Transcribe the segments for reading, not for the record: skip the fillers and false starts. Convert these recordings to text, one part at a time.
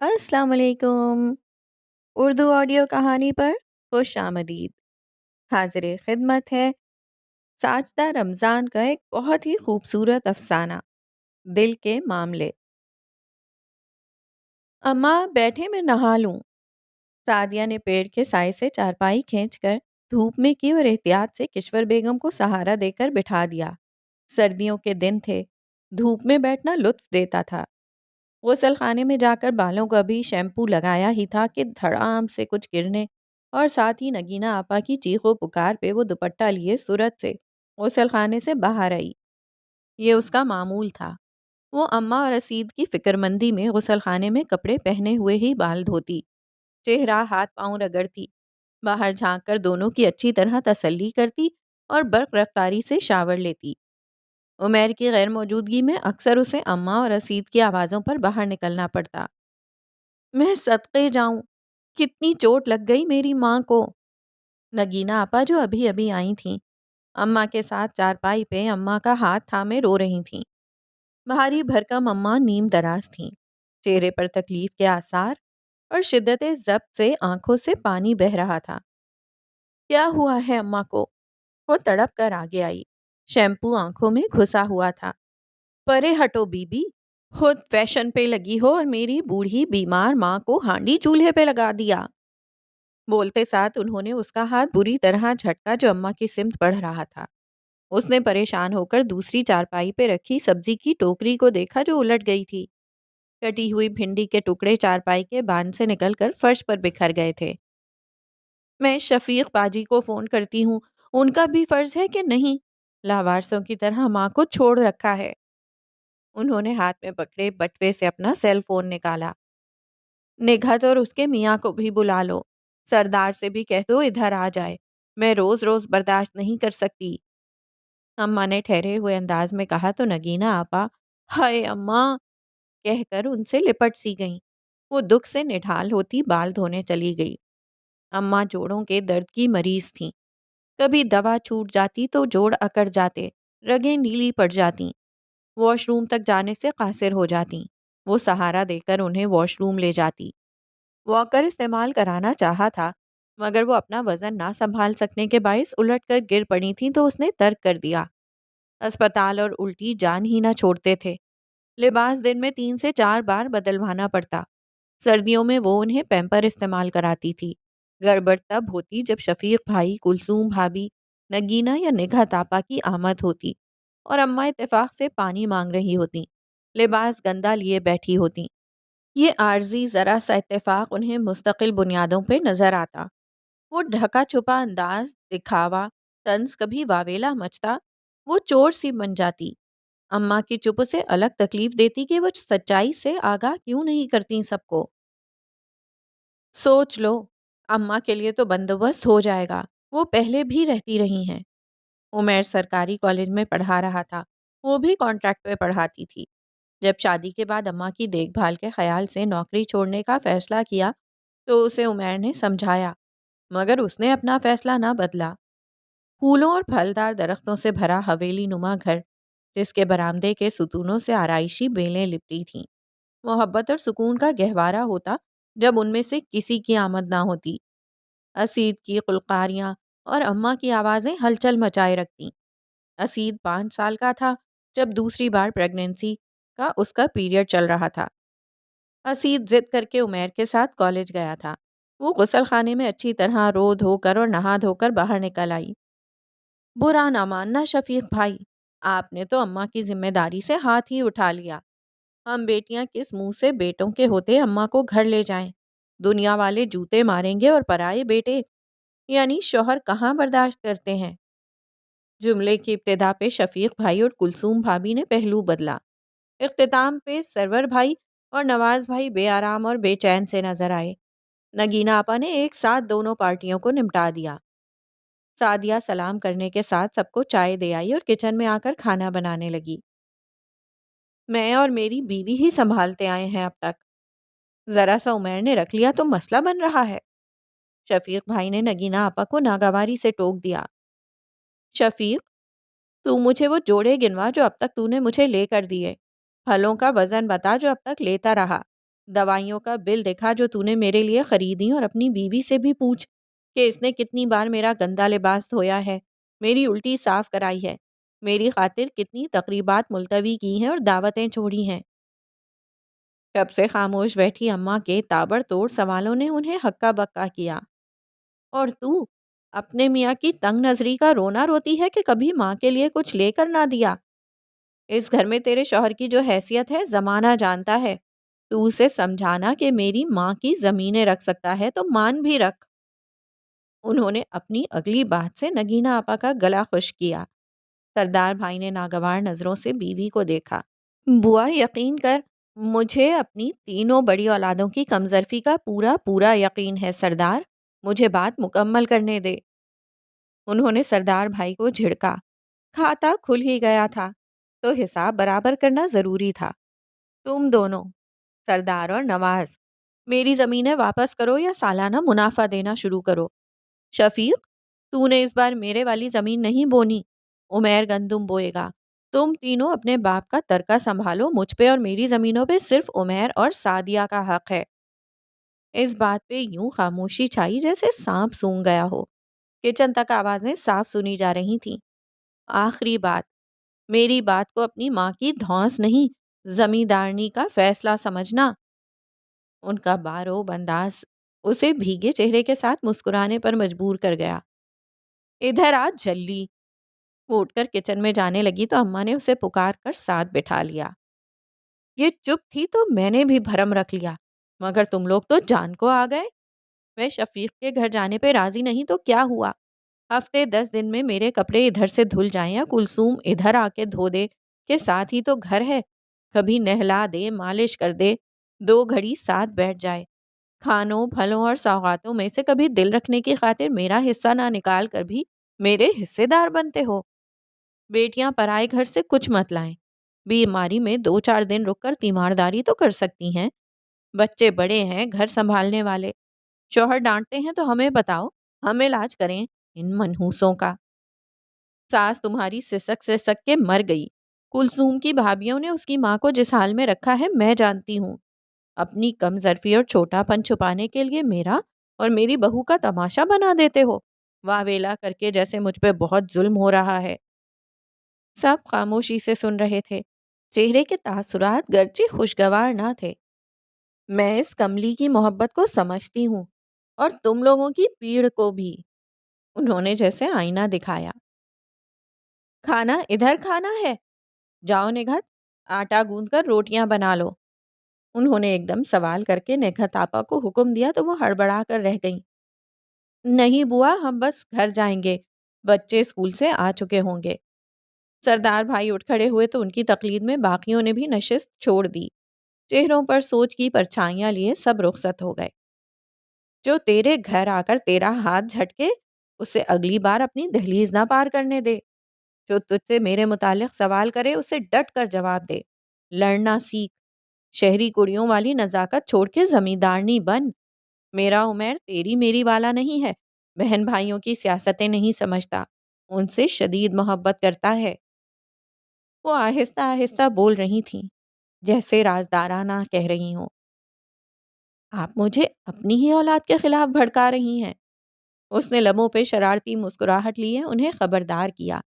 السلام علیکم۔ اردو آڈیو کہانی پر خوش آمدید۔ حاضر خدمت ہے ساجدہ رمضان کا ایک بہت ہی خوبصورت افسانہ، دل کے معاملے۔ اماں بیٹھے میں نہا لوں۔ سعدیہ نے پیڑ کے سائے سے چارپائی کھینچ کر دھوپ میں کی اور احتیاط سے کشور بیگم کو سہارا دے کر بٹھا دیا۔ سردیوں کے دن تھے، دھوپ میں بیٹھنا لطف دیتا تھا۔ غسل خانے میں جا کر بالوں کو ابھی شیمپو لگایا ہی تھا کہ دھڑام سے کچھ گرنے اور ساتھ ہی نگینہ آپا کی چیخ و پکار پہ وہ دوپٹہ لیے صورت سے غسل خانے سے باہر آئی۔ یہ اس کا معمول تھا۔ وہ اماں اور اسید کی فکر مندی میں غسل خانے میں کپڑے پہنے ہوئے ہی بال دھوتی، چہرہ ہاتھ پاؤں رگڑتی، باہر جھانک کر دونوں کی اچھی طرح تسلی کرتی اور برق رفتاری سے شاور لیتی۔ عمیر کی غیر موجودگی میں اکثر اسے اماں اور اسید کی آوازوں پر باہر نکلنا پڑتا۔ میں صدقے جاؤں، کتنی چوٹ لگ گئی میری ماں کو۔ نگینہ آپا جو ابھی ابھی آئی تھیں، اماں کے ساتھ چارپائی پہ اماں کا ہاتھ تھامے رو رہی تھیں۔ بھاری بھرکم اماں نیم دراز تھیں، چہرے پر تکلیف کے آثار اور شدت ضبط سے آنکھوں سے پانی بہہ رہا تھا۔ کیا ہوا ہے اماں کو؟ وہ تڑپ کر آگے آئی، شیمپو آنکھوں میں گھسا ہوا تھا۔ پرے ہٹو بی بی، خود فیشن پہ لگی ہو اور میری بوڑھی بیمار ماں کو ہانڈی چولہے پہ لگا دیا۔ بولتے ساتھ انہوں نے اس کا ہاتھ بری طرح جھٹکا جو اماں کی سمت بڑھ رہا تھا۔ اس نے پریشان ہو کر دوسری چارپائی پہ رکھی سبزی کی ٹوکری کو دیکھا جو الٹ گئی تھی۔ کٹی ہوئی بھنڈی کے ٹکڑے چارپائی کے باندھ سے نکل کر فرش پر بکھر گئے تھے۔ میں شفیق باجی کو فون کرتی ہوں، ان کا بھی فرض ہے کہ نہیں؟ لاوارسوں کی طرح ماں کو چھوڑ رکھا ہے۔ انہوں نے ہاتھ میں پکڑے بٹوے سے اپنا سیل فون نکالا۔ نگہت اور اس کے میاں کو بھی بلا لو، سردار سے بھی کہہ دو ادھر آ جائے، میں روز روز برداشت نہیں کر سکتی۔ اماں نے ٹھہرے ہوئے انداز میں کہا تو نگینہ آپا ہائے اماں کہہ کر ان سے لپٹ سی گئیں۔ وہ دکھ سے نڈھال ہوتی بال دھونے چلی گئی۔ اماں جوڑوں کے درد کی مریض تھیں، کبھی دوا چھوٹ جاتی تو جوڑ اکڑ جاتے، رگیں نیلی پڑ جاتی، واش روم تک جانے سے قاصر ہو جاتی۔ وہ سہارا دے کر انہیں واش روم لے جاتی۔ واکر استعمال کرانا چاہا تھا، مگر وہ اپنا وزن نہ سنبھال سکنے کے باعث الٹ کر گر پڑی تھیں تو اس نے ترک کر دیا۔ اسپتال اور الٹی جان ہی نہ چھوڑتے تھے۔ لباس دن میں 3 سے 4 بار بدلوانا پڑتا۔ سردیوں میں وہ انہیں پیمپر استعمال کراتی تھی۔ گڑبڑ تب ہوتی جب شفیق بھائی، کلثوم بھابی، نگینہ یا نگہت آپا کی آمد ہوتی اور اماں اتفاق سے پانی مانگ رہی ہوتی، لباس گندا لیے بیٹھی ہوتی۔ یہ عارضی ذرا سا اتفاق انہیں مستقل بنیادوں پہ نظر آتا۔ وہ ڈھکا چھپا انداز، دکھاوا، طنز کبھی واویلا مچتا، وہ چور سی بن جاتی۔ اماں کی چپ سے الگ تکلیف دیتی کہ وہ سچائی سے آگاہ کیوں نہیں کرتی سب کو۔ سوچ لو، اماں کے لیے تو بندوبست ہو جائے گا، وہ پہلے بھی رہتی رہی ہیں۔ عمیر سرکاری کالج میں پڑھا رہا تھا، وہ بھی کانٹریکٹ پہ پڑھاتی تھی۔ جب شادی کے بعد اماں کی دیکھ بھال کے خیال سے نوکری چھوڑنے کا فیصلہ کیا تو اسے عمیر نے سمجھایا، مگر اس نے اپنا فیصلہ نہ بدلا۔ پھولوں اور پھلدار درختوں سے بھرا حویلی نما گھر، جس کے برآمدے کے ستونوں سے آرائشی بیلیں لپٹی تھیں، محبت اور سکون کا گہوارہ ہوتا جب ان میں سے کسی کی آمد نہ ہوتی۔ اسید کی قلقاریاں اور اماں کی آوازیں ہلچل مچائے رکھتیں۔ اسید 5 سال کا تھا جب دوسری بار پریگننسی کا اس کا پیریڈ چل رہا تھا۔ اسید ضد کر کے عمیر کے ساتھ کالج گیا تھا۔ وہ غسل خانے میں اچھی طرح رو دھو کر اور نہا دھو کر باہر نکل آئی۔ برا نہ ماننا شفیق بھائی، آپ نے تو اماں کی ذمہ داری سے ہاتھ ہی اٹھا لیا۔ ہم بیٹیاں کس منہ سے بیٹوں کے ہوتے اماں کو گھر لے جائیں؟ دنیا والے جوتے ماریں گے اور پرائے بیٹے یعنی شوہر کہاں برداشت کرتے ہیں؟ جملے کی ابتدا پہ شفیق بھائی اور کلثوم بھابی نے پہلو بدلا۔ اختتام پہ سرور بھائی اور نواز بھائی بے آرام اور بے چین سے نظر آئے۔ نگینہ آپا نے ایک ساتھ دونوں پارٹیوں کو نمٹا دیا۔ سعدیہ سلام کرنے کے ساتھ سب کو چائے دے آئی اور کچن میں آ کر کھانا بنانے لگی۔ میں اور میری بیوی ہی سنبھالتے آئے ہیں اب تک، ذرا سا عمیر نے رکھ لیا تو مسئلہ بن رہا ہے۔ شفیق بھائی نے نگینہ آپا کو ناگواری سے ٹوک دیا۔ شفیق، تو مجھے وہ جوڑے گنوا جو اب تک تو نے مجھے لے کر دیے، پھلوں کا وزن بتا جو اب تک لیتا رہا، دوائیوں کا بل دکھا جو تُونے میرے لیے خریدی، اور اپنی بیوی سے بھی پوچھ کہ اس نے کتنی بار میرا گندا لباس دھویا ہے، میری الٹی صاف کرائی ہے، میری خاطر کتنی تقریبات ملتوی کی ہیں اور دعوتیں چھوڑی ہیں۔ کب سے خاموش بیٹھی اماں کے تابڑ توڑ سوالوں نے انہیں ہکا بکا کیا۔ اور تو اپنے میاں کی تنگ نظری کا رونا روتی ہے کہ کبھی ماں کے لیے کچھ لے کر نہ دیا۔ اس گھر میں تیرے شوہر کی جو حیثیت ہے زمانہ جانتا ہے، تو اسے سمجھانا کہ میری ماں کی زمینیں رکھ سکتا ہے تو مان بھی رکھ۔ انہوں نے اپنی اگلی بات سے نگینہ آپا کا گلا خشک کیا۔ سردار بھائی نے ناگوار نظروں سے بیوی کو دیکھا۔ بوا، یقین کر، مجھے اپنی تینوں بڑی اولادوں کی کمظرفی کا پورا پورا یقین ہے سردار، مجھے بات مکمل کرنے دے۔ انہوں نے سردار بھائی کو جھڑکا۔ کھاتا کھل ہی گیا تھا تو حساب برابر کرنا ضروری تھا۔ تم دونوں، سردار اور نواز، میری زمینیں واپس کرو یا سالانہ منافع دینا شروع کرو۔ شفیق، تو نے اس بار میرے والی زمین نہیں بونی، عمیر گندم بوئے گا۔ تم تینوں اپنے باپ کا ترکہ سنبھالو، مجھ پہ اور میری زمینوں پہ صرف عمیر اور سعدیہ کا حق ہے۔ اس بات پہ یوں خاموشی چھائی جیسے سانپ سونگ گیا ہو۔ کچن تک آوازیں صاف سنی جا رہی تھیں۔ آخری بات، میری بات کو اپنی ماں کی دھونس نہیں، زمیندارنی کا فیصلہ سمجھنا۔ ان کا باروب انداز اسے بھیگے چہرے کے ساتھ مسکرانے پر مجبور کر گیا۔ ادھر آ جھلی۔ وہ اٹھ کر کچن میں جانے لگی تو اماں نے اسے پکار کر ساتھ بٹھا لیا۔ یہ چپ تھی تو میں نے بھی بھرم رکھ لیا، مگر تم لوگ تو جان کو آ گئے۔ میں شفیق کے گھر جانے پہ راضی نہیں تو کیا ہوا؟ ہفتے 10 دن میں میرے کپڑے ادھر سے دھل جائیں یا کلثوم ادھر آ کے دھو دے، کہ ساتھ ہی تو گھر ہے، کبھی نہلا دے، مالش کر دے، 2 گھڑی ساتھ بیٹھ جائے۔ کھانوں پھلوں اور سوغاتوں میں سے کبھی دل رکھنے کی خاطر میرا حصہ نہ نکال کر بھی میرے حصے دار بنتے ہو۔ بیٹیاں پرائے گھر سے کچھ مت لائیں، بیماری میں 2-4 دن رک کر تیمارداری تو کر سکتی ہیں۔ بچے بڑے ہیں، گھر سنبھالنے والے، شوہر ڈانٹتے ہیں تو ہمیں بتاؤ، ہم علاج کریں ان منحوسوں کا۔ ساس تمہاری سسک سسک کے مر گئی۔ کلثوم کی بھابھیوں نے اس کی ماں کو جس حال میں رکھا ہے میں جانتی ہوں۔ اپنی کم ظرفی اور چھوٹا پن چھپانے کے لیے میرا اور میری بہو کا تماشا بنا دیتے ہو، واویلا کر کے جیسے مجھ پہ بہت ظلم ہو رہا ہے۔ سب خاموشی سے سن رہے تھے۔ چہرے کے تاثرات گرچہ خوشگوار نہ تھے۔ میں اس کملی کی محبت کو سمجھتی ہوں، اور تم لوگوں کی پیڑ کو بھی۔ انہوں نے جیسے آئینہ دکھایا۔ کھانا ادھر کھانا ہے، جاؤ نگہت، آٹا گوندھ کر روٹیاں بنا لو۔ انہوں نے ایک دم سوال کر کے نگہت آپا کو حکم دیا تو وہ ہڑبڑا کر رہ گئیں۔ نہیں بوا، ہم بس گھر جائیں گے، بچے اسکول سے آ چکے ہوں گے۔ سردار بھائی اٹھ کھڑے ہوئے تو ان کی تقلید میں باقیوں نے بھی نشست چھوڑ دی۔ چہروں پر سوچ کی پرچھائیاں لیے سب رخصت ہو گئے۔ جو تیرے گھر آ کر تیرا ہاتھ جھٹکے، اسے اگلی بار اپنی دہلیز نہ پار کرنے دے۔ جو تجھ سے میرے متعلق سوال کرے اسے ڈٹ کر جواب دے۔ لڑنا سیکھ، شہری کڑیوں والی نزاکت چھوڑ کے زمیندارنی بن۔ میرا عمیر تیری میری والا نہیں ہے، بہن بھائیوں کی سیاستیں نہیں سمجھتا، ان سے شدید محبت کرتا ہے۔ وہ آہستہ آہستہ بول رہی تھیں، جیسے رازدارانہ کہہ رہی ہوں۔ آپ مجھے اپنی ہی اولاد کے خلاف بھڑکا رہی ہیں۔ اس نے لبوں پہ شرارتی مسکراہٹ لیے انہیں خبردار کیا۔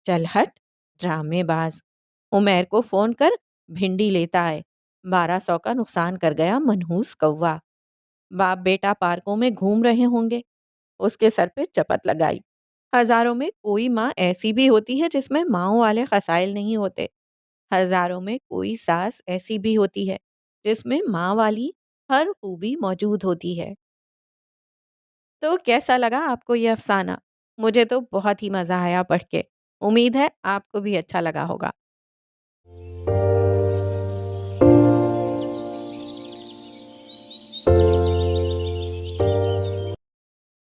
چل ہٹ، ڈرامے باز، عمیر کو فون کر بھنڈی لیتا ہے، 1200 کا نقصان کر گیا منحوس کوا۔ باپ بیٹا پارکوں میں گھوم رہے ہوں گے۔ اس کے سر پہ چپت لگائی۔ ہزاروں میں کوئی ماں ایسی بھی ہوتی ہے جس میں ماؤں والے خسائل نہیں ہوتے۔ ہزاروں میں کوئی ساس ایسی بھی ہوتی ہے جس میں ماں والی ہر خوبی موجود ہوتی ہے۔ تو کیسا لگا آپ کو یہ افسانہ؟ مجھے تو بہت ہی مزہ آیا پڑھ کے۔ امید ہے آپ کو بھی اچھا لگا ہوگا۔